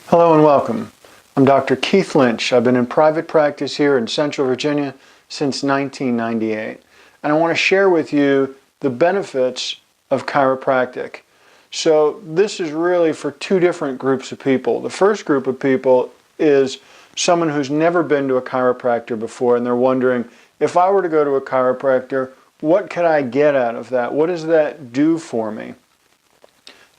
Hello and welcome. I'm Dr. Keith Lynch. I've been in private practice here in Central Virginia since 1998. And I want to share with you the benefits of chiropractic. So this is really for two different groups of people. The first group of people is someone who's never been to a chiropractor before and they're wondering, if I were to go to a chiropractor, what could I get out of that? What does that do for me?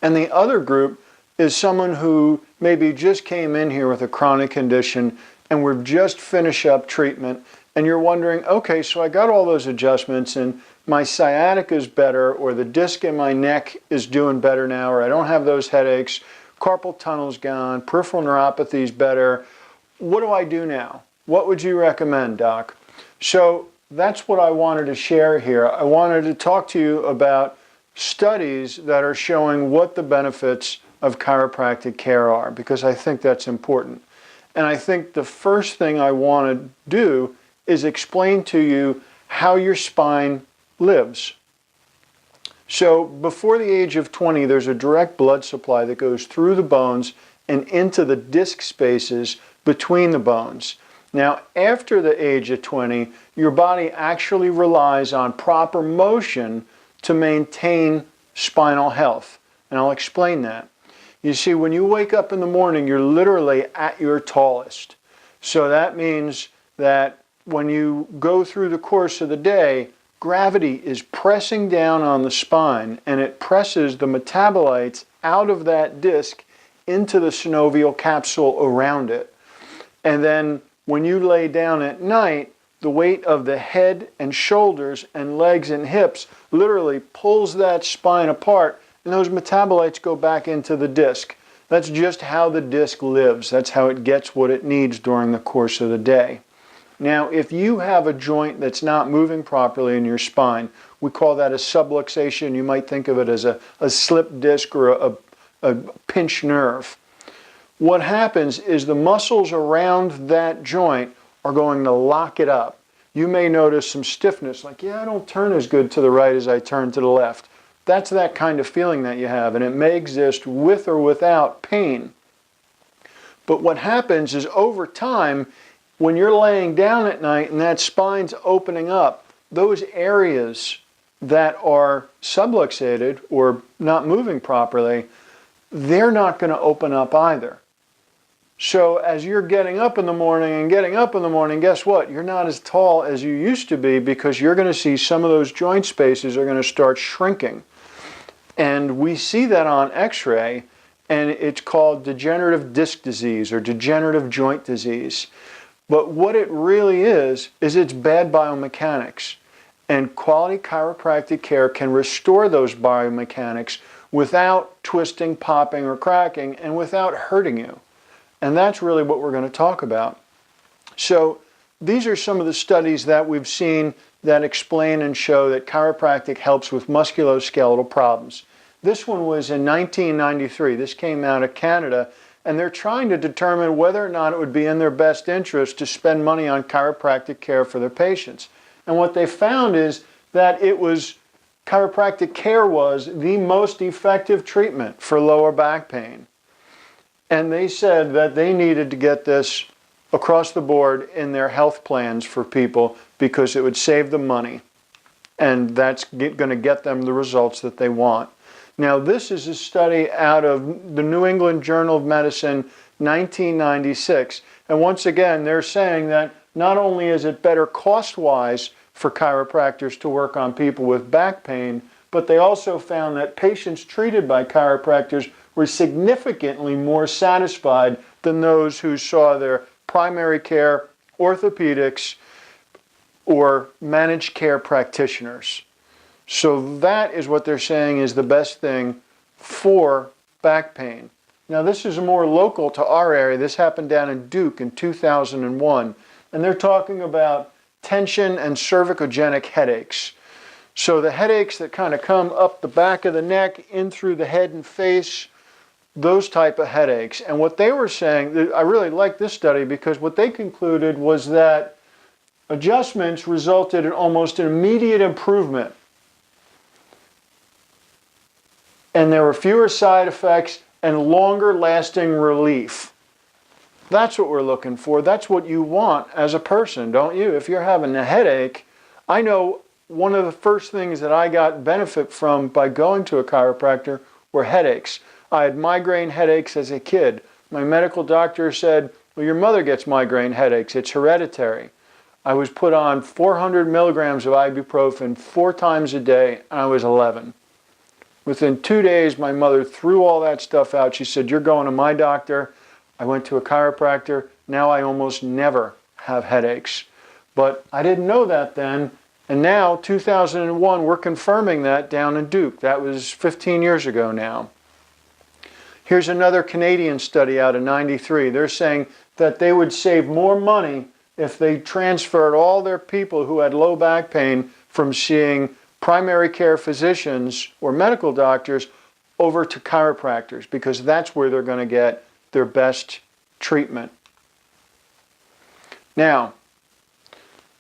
And the other group is someone who maybe just came in here with a chronic condition and we've just finished up treatment and you're wondering, okay, so I got all those adjustments and my sciatica is better, or the disc in my neck is doing better now, or I don't have those headaches, carpal tunnel's gone, peripheral neuropathy is better. What do I do now? What would you recommend, Doc? So that's what I wanted to share here. I wanted to talk to you about studies that are showing what the benefits of chiropractic care are, because I think that's important. And I think the first thing I want to do is explain to you how your spine lives. So before the age of 20, there's a direct blood supply that goes through the bones and into the disc spaces between the bones. Now, after the age of 20, your body actually relies on proper motion to maintain spinal health. And I'll explain that. You see, when you wake up in the morning, you're literally at your tallest. So that means that when you go through the course of the day, gravity is pressing down on the spine and it presses the metabolites out of that disc into the synovial capsule around it. And then when you lay down at night, the weight of the head and shoulders and legs and hips literally pulls that spine apart, and those metabolites go back into the disc. That's just how the disc lives. That's how it gets what it needs during the course of the day. Now, if you have a joint that's not moving properly in your spine, we call that a subluxation. You might think of it as a slip disc or a pinched nerve. What happens is the muscles around that joint are going to lock it up. You may notice some stiffness, like, yeah, I don't turn as good to the right as I turn to the left. That's that kind of feeling that you have, and it may exist with or without pain. But what happens is over time, when you're laying down at night and that spine's opening up, those areas that are subluxated or not moving properly, they're not going to open up either. So as you're getting up in the morning, guess what? You're not as tall as you used to be, because you're going to see some of those joint spaces are going to start shrinking. And we see that on X-ray, and it's called degenerative disc disease or degenerative joint disease. But what it really is it's bad biomechanics. And quality chiropractic care can restore those biomechanics without twisting, popping, or cracking, and without hurting you. And that's really what we're going to talk about. So these are some of the studies that we've seen that explain and show that chiropractic helps with musculoskeletal problems. This one was in 1993. This came out of Canada, and they're trying to determine whether or not it would be in their best interest to spend money on chiropractic care for their patients. And what they found is that chiropractic care was the most effective treatment for lower back pain. And they said that they needed to get this across the board in their health plans for people, because it would save them money. And that's going to get them the results that they want. Now, this is a study out of the New England Journal of Medicine, 1996. And once again, they're saying that not only is it better cost-wise for chiropractors to work on people with back pain, but they also found that patients treated by chiropractors were significantly more satisfied than those who saw their primary care, orthopedics, or managed care practitioners. So that is what they're saying is the best thing for back pain. Now, this is more local to our area. This happened down in Duke in 2001. And they're talking about tension and cervicogenic headaches. So the headaches that kind of come up the back of the neck, in through the head and face, those type of headaches. And what they were saying, I really like this study, because what they concluded was that adjustments resulted in almost an immediate improvement. And there were fewer side effects and longer lasting relief. That's what we're looking for. That's what you want as a person, don't you? If you're having a headache, I know one of the first things that I got benefit from by going to a chiropractor were headaches. I had migraine headaches as a kid. My medical doctor said, well, your mother gets migraine headaches. It's hereditary. I was put on 400 milligrams of ibuprofen 4 times a day, and I was 11. Within 2 days, my mother threw all that stuff out. She said, you're going to my doctor. I went to a chiropractor. Now I almost never have headaches. But I didn't know that then. And now, 2001, we're confirming that down in Duke. That was 15 years ago now. Here's another Canadian study out of '93. They're saying that they would save more money if they transferred all their people who had low back pain from seeing primary care physicians or medical doctors over to chiropractors, because that's where they're going to get their best treatment. Now,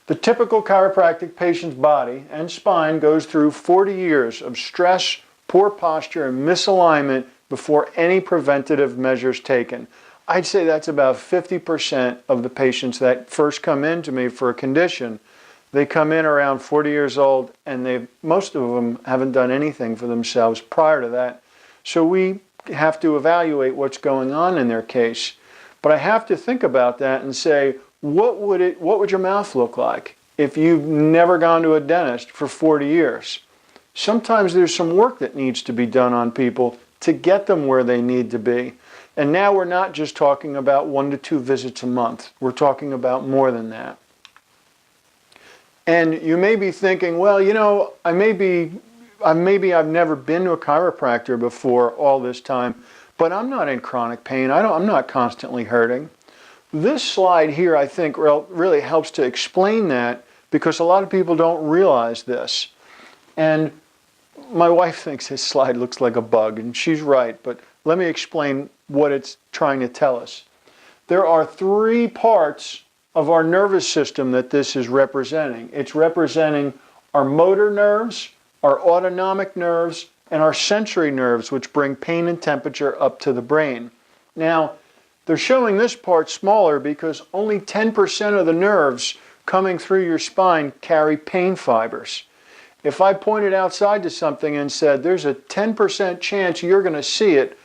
the typical chiropractic patient's body and spine goes through 40 years of stress, poor posture, and misalignment before any preventative measures taken. I'd say that's about 50% of the patients that first come in to me for a condition. They come in around 40 years old, and most of them haven't done anything for themselves prior to that. So we have to evaluate what's going on in their case. But I have to think about that and say, what would your mouth look like if you've never gone to a dentist for 40 years? Sometimes there's some work that needs to be done on people to get them where they need to be. And now we're not just talking about 1 to 2 visits a month. We're talking about more than that. And you may be thinking, well, you know, maybe I've never been to a chiropractor before all this time, but I'm not in chronic pain. I'm not constantly hurting. This slide here, I think, really helps to explain that, because a lot of people don't realize this. And my wife thinks this slide looks like a bug, and she's right, but let me explain what it's trying to tell us. There are 3 parts of our nervous system that this is representing. It's representing our motor nerves, our autonomic nerves, and our sensory nerves, which bring pain and temperature up to the brain. Now, they're showing this part smaller because only 10% of the nerves coming through your spine carry pain fibers. If I pointed outside to something and said, there's a 10% chance you're going to see it,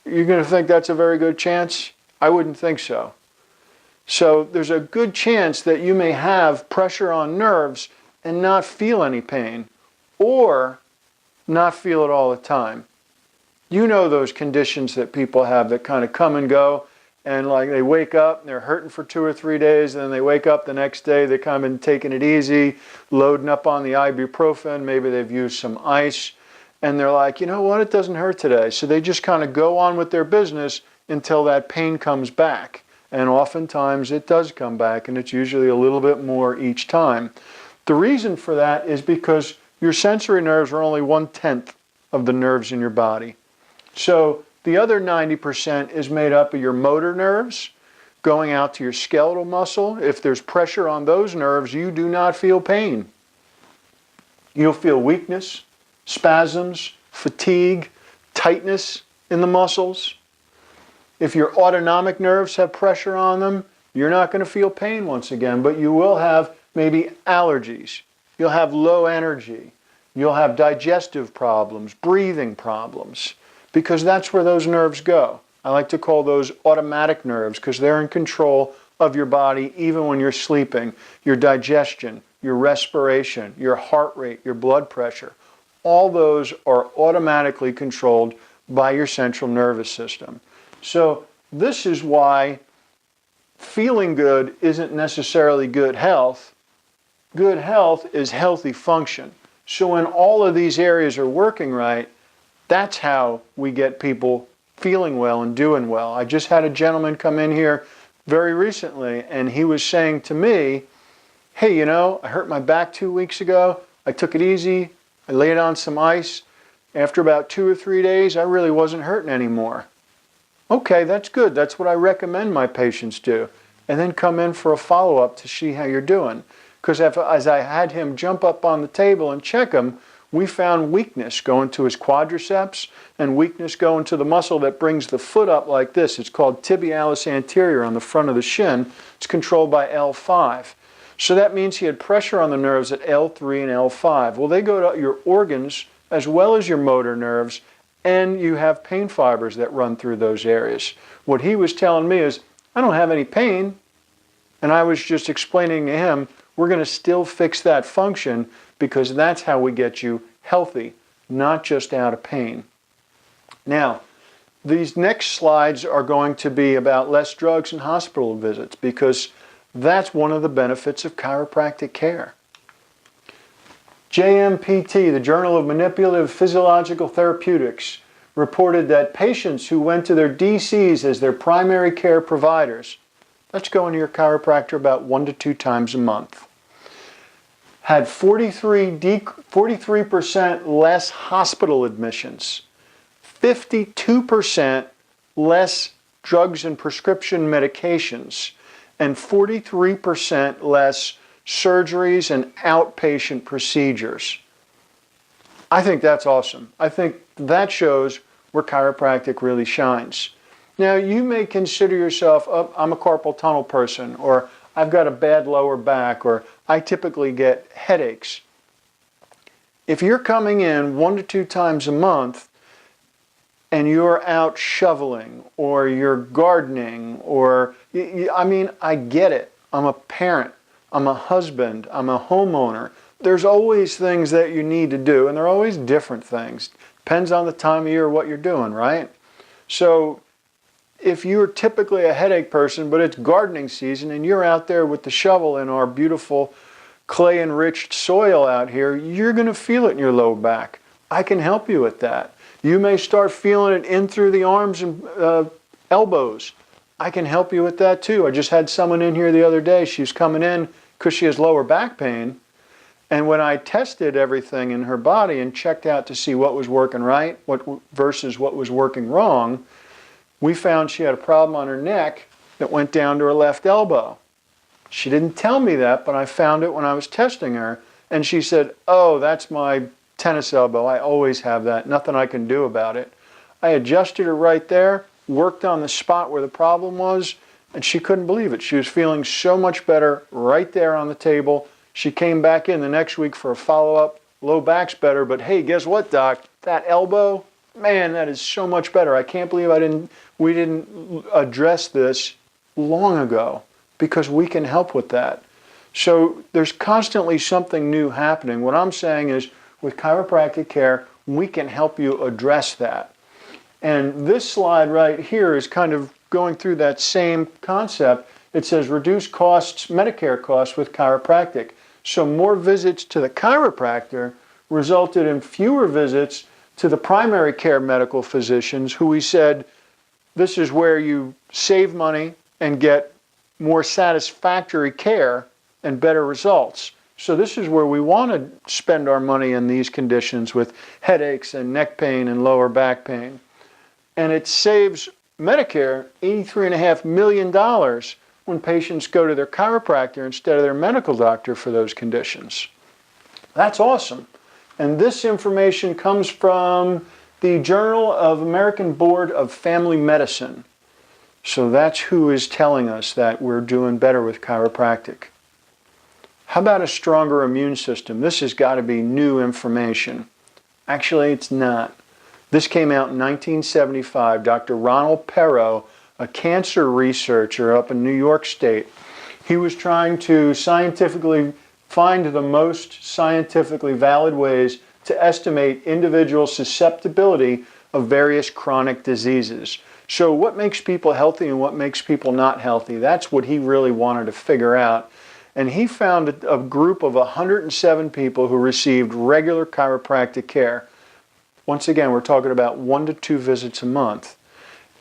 you're going to think that's a very good chance? I wouldn't think so. So there's a good chance that you may have pressure on nerves and not feel any pain, or not feel it all the time. You know those conditions that people have that kind of come and go, and like they wake up and they're hurting for 2 or 3 days, and then they wake up the next day, they kind of been taking it easy, loading up on the ibuprofen, maybe they've used some ice, and they're like, you know what, it doesn't hurt today. So they just kind of go on with their business until that pain comes back. And oftentimes it does come back, and it's usually a little bit more each time. The reason for that is because your sensory nerves are only 1/10 of the nerves in your body. So the other 90% is made up of your motor nerves going out to your skeletal muscle. If there's pressure on those nerves, you do not feel pain. You'll feel weakness, spasms, fatigue, tightness in the muscles. If your autonomic nerves have pressure on them, you're not going to feel pain once again, but you will have maybe allergies. You'll have low energy. You'll have digestive problems, breathing problems, because that's where those nerves go. I like to call those automatic nerves because they're in control of your body even when you're sleeping. Your digestion, your respiration, your heart rate, your blood pressure, all those are automatically controlled by your central nervous system. So this is why feeling good isn't necessarily good health. Good health is healthy function. So when all of these areas are working right, that's how we get people feeling well and doing well. I just had a gentleman come in here very recently, and he was saying to me, hey, you know, I hurt my back 2 weeks ago. I took it easy. I laid on some ice. After about 2 or 3 days, I really wasn't hurting anymore. Okay, that's good. That's what I recommend my patients do. And then come in for a follow-up to see how you're doing. Because as I had him jump up on the table and check him, we found weakness going to his quadriceps and weakness going to the muscle that brings the foot up like this. It's called tibialis anterior on the front of the shin. It's controlled by L5. So that means he had pressure on the nerves at L3 and L5. Well, they go to your organs as well as your motor nerves, and you have pain fibers that run through those areas. What he was telling me is, I don't have any pain. And I was just explaining to him, we're going to still fix that function because that's how we get you healthy, not just out of pain. Now, these next slides are going to be about less drugs and hospital visits because that's one of the benefits of chiropractic care. JMPT, the Journal of Manipulative Physiological Therapeutics, reported that patients who went to their DCs as their primary care providers, let's go into your chiropractor about 1 to 2 times a month, had 43% less hospital admissions, 52% less drugs and prescription medications, and 43% less surgeries and outpatient procedures. I think that's awesome. I think that shows where chiropractic really shines. Now, you may consider yourself, oh, I'm a carpal tunnel person, or I've got a bad lower back, or I typically get headaches. If you're coming in 1 to 2 times a month and you're out shoveling or you're gardening or, I mean, I get it. I'm a parent. I'm a husband. I'm a homeowner. There's always things that you need to do, and they're always different things. Depends on the time of year what you're doing, right? So if you're typically a headache person, but it's gardening season and you're out there with the shovel in our beautiful clay-enriched soil out here, you're going to feel it in your low back. I can help you with that. You may start feeling it in through the arms and elbows. I can help you with that too. I just had someone in here the other day. She was coming in because she has lower back pain. And when I tested everything in her body and checked out to see what was working right versus what was working wrong, we found she had a problem on her neck that went down to her left elbow. She didn't tell me that, but I found it when I was testing her. And she said, oh, that's my tennis elbow. I always have that. Nothing I can do about it. I adjusted her right there, worked on the spot where the problem was, and she couldn't believe it. She was feeling so much better right there on the table. She came back in the next week for a follow-up. Low back's better, but hey, guess what, doc? That elbow, man, that is so much better. I can't believe we didn't address this long ago because we can help with that. So there's constantly something new happening. What I'm saying is with chiropractic care, we can help you address that. And this slide right here is kind of going through that same concept. It says reduce costs, Medicare costs with chiropractic. So more visits to the chiropractor resulted in fewer visits to the primary care medical physicians who we said, this is where you save money and get more satisfactory care and better results. So this is where we want to spend our money in these conditions with headaches and neck pain and lower back pain. And it saves Medicare $83.5 million when patients go to their chiropractor instead of their medical doctor for those conditions. That's awesome. And this information comes from the Journal of American Board of Family Medicine. So that's who is telling us that we're doing better with chiropractic. How about a stronger immune system? This has got to be new information. Actually, it's not. This came out in 1975. Dr. Ronald Perot, a cancer researcher up in New York State, he was trying to scientifically find the most scientifically valid ways to estimate individual susceptibility of various chronic diseases. So what makes people healthy and what makes people not healthy? That's what he really wanted to figure out. And he found a group of 107 people who received regular chiropractic care. Once again, we're talking about 1 to 2 visits a month.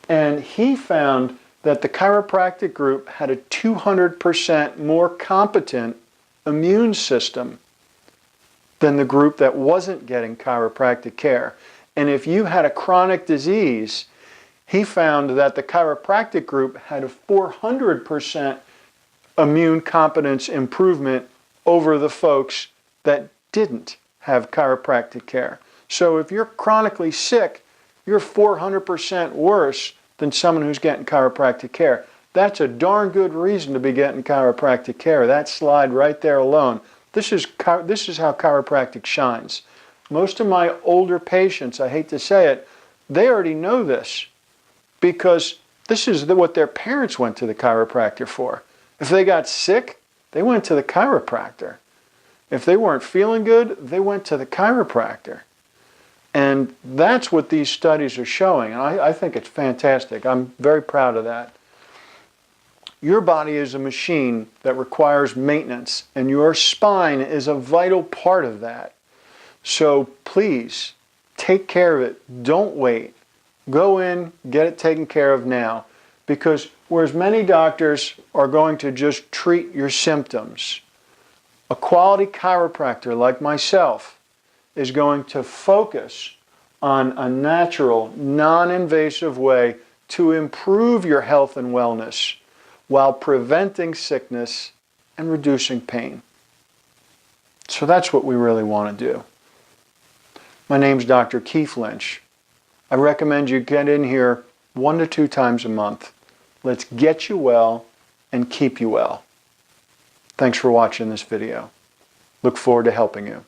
And he found that the chiropractic group had a 200% more competent immune system than the group that wasn't getting chiropractic care. And if you had a chronic disease, he found that the chiropractic group had a 400% immune competence improvement over the folks that didn't have chiropractic care. So if you're chronically sick, you're 400% worse than someone who's getting chiropractic care. That's a darn good reason to be getting chiropractic care. That slide right there alone. This is how chiropractic shines. Most of my older patients, I hate to say it, they already know this because this is what their parents went to the chiropractor for. If they got sick, they went to the chiropractor. If they weren't feeling good, they went to the chiropractor. And that's what these studies are showing. And I think it's fantastic. I'm very proud of that. Your body is a machine that requires maintenance, and your spine is a vital part of that. So please, take care of it. Don't wait. Go in, get it taken care of now. Because whereas many doctors are going to just treat your symptoms, a quality chiropractor like myself is going to focus on a natural, non-invasive way to improve your health and wellness while preventing sickness and reducing pain. So that's what we really want to do. My name's Dr. Keith Lynch. I recommend you get in here 1 to 2 times a month. Let's get you well and keep you well. Thanks for watching this video. Look forward to helping you.